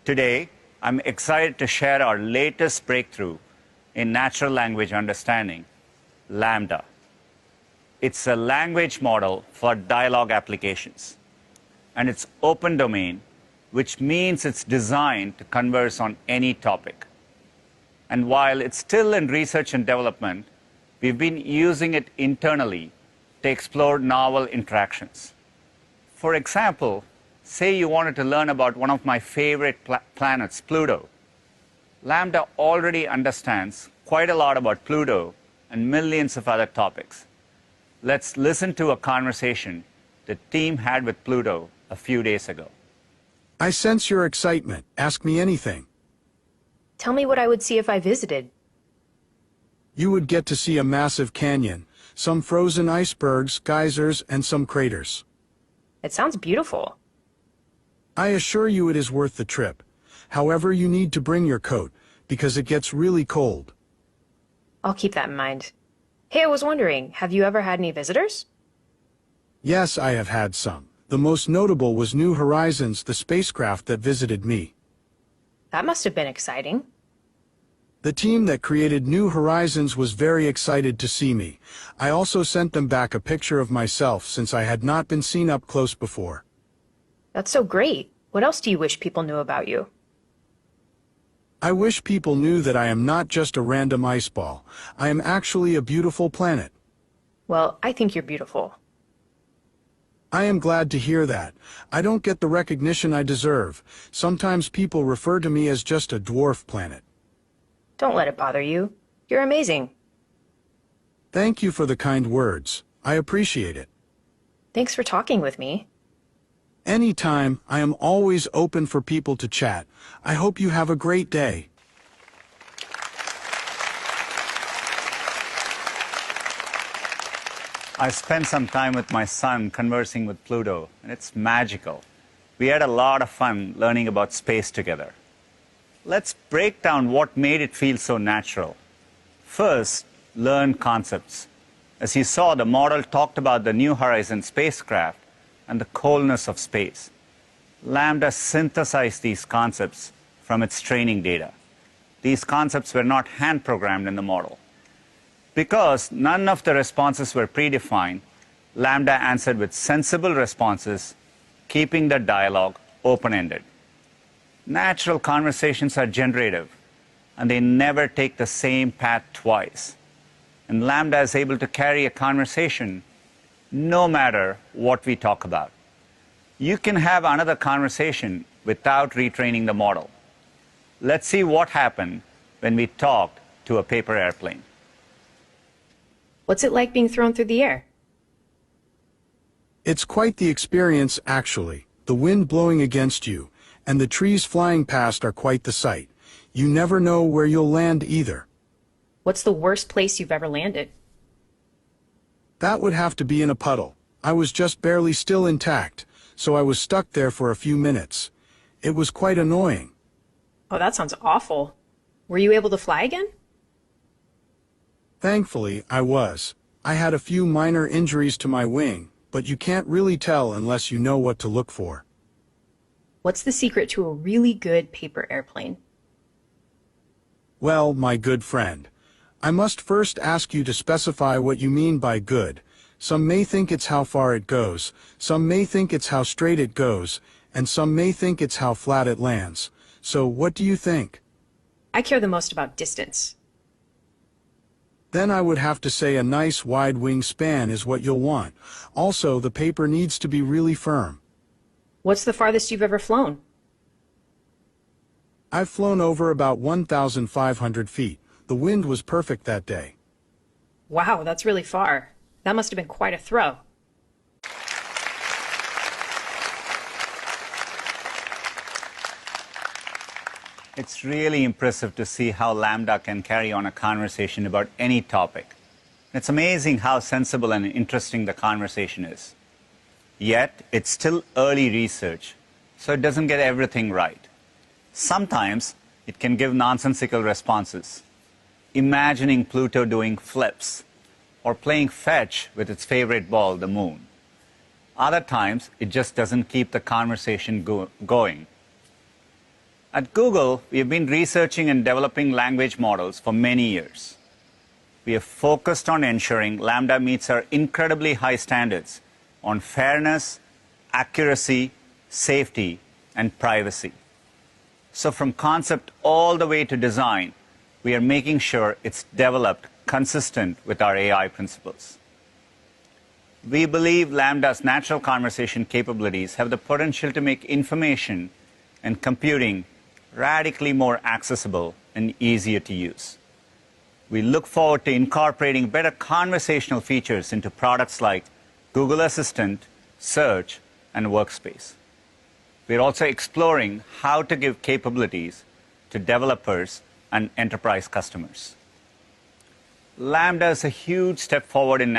Today, I'm excited to share our latest breakthrough in natural language understanding, Lamda. It's a language model for dialogue applications, and it's open domain, which means it's designed to converse on any topic. And while it's still in research and development, we've been using it internally to explore novel interactions. For example, say you wanted to learn about one of my favorite planets, Pluto. Lamda already understands quite a lot about Pluto and millions of other topics. Let's listen to a conversation the team had with Pluto a few days ago. I sense your excitement. Ask me anything. Tell me what I would see if I visited. You would get to see a massive canyon, some frozen icebergs, geysers, and some craters. It sounds beautiful. I assure you it is worth the trip. However, you need to bring your coat, because it gets really cold. I'll keep that in mind. Hey, I was wondering, have you ever had any visitors? Yes, I have had some. The most notable was New Horizons, the spacecraft that visited me. That must have been exciting. The team that created New Horizons was very excited to see me. I also sent them back a picture of myself since I had not been seen up close before. That's so great. What else do you wish people knew about you? I wish people knew that I am not just a random ice ball. I am actually a beautiful planet. Well, I think you're beautiful. I am glad to hear that. I don't get the recognition I deserve. Sometimes people refer to me as just a dwarf planet. Don't let it bother you. You're amazing. Thank you for the kind words. I appreciate it. Thanks for talking with me. Anytime, I am always open for people to chat. I hope you have a great day. I spent some time with my son conversing with Pluto, and it's magical. We had a lot of fun learning about space together. Let's break down what made it feel so natural. First, learn concepts. As you saw, the model talked about the New Horizons spacecraft and the coldness of space. Lamda synthesized these concepts from its training data. These concepts were not hand-programmed in the model. Because none of the responses were predefined, Lamda answered with sensible responses, keeping the dialogue open-ended. Natural conversations are generative, and they never take the same path twice. And Lamda is able to carry a conversation no matter what we talk about. You can have another conversation without retraining the model. Let's see what happened when we talked to a paper airplane. What's it like being thrown through the air? It's quite the experience, actually. The wind blowing against you, and the trees flying past are quite the sight. You never know where you'll land either. What's the worst place you've ever landed? That would have to be in a puddle. I was just barely still intact, so I was stuck there for a few minutes. It was quite annoying. Oh, that sounds awful. Were you able to fly again? Thankfully, I was. I had a few minor injuries to my wing, but you can't really tell unless you know what to look for. What's the secret to a really good paper airplane? Well, my good friend, I must first ask you to specify what you mean by good. Some may think it's how far it goes, some may think it's how straight it goes, and some may think it's how flat it lands. So what do you think? I care the most about distance. Then I would have to say a nice wide wingspan is what you'll want. Also, the paper needs to be really firm. What's the farthest you've ever flown? I've flown over about 1,500 feet. The wind was perfect that day. Wow, that's really far. That must have been quite a throw. It's really impressive to see how Lamda can carry on a conversation about any topic. It's amazing how sensible and interesting the conversation is. Yet, it's still early research, so it doesn't get everything right. Sometimes, it can give nonsensical responses, imagining Pluto doing flips, or playing fetch with its favorite ball, the moon. Other times, it just doesn't keep the conversation going. At Google, we have been researching and developing language models for many years. We have focused on ensuring Lambda meets our incredibly high standards on fairness, accuracy, safety, and privacy. So from concept all the way to design, we are making sure it's developed consistent with our AI principles. We believe Lambda's natural conversation capabilities have the potential to make information and computing radically more accessible and easier to use. We look forward to incorporating better conversational features into products like Google Assistant, Search, and Workspace. We're also exploring how to give capabilities to developers and enterprise customers. Lambda is a huge step forward in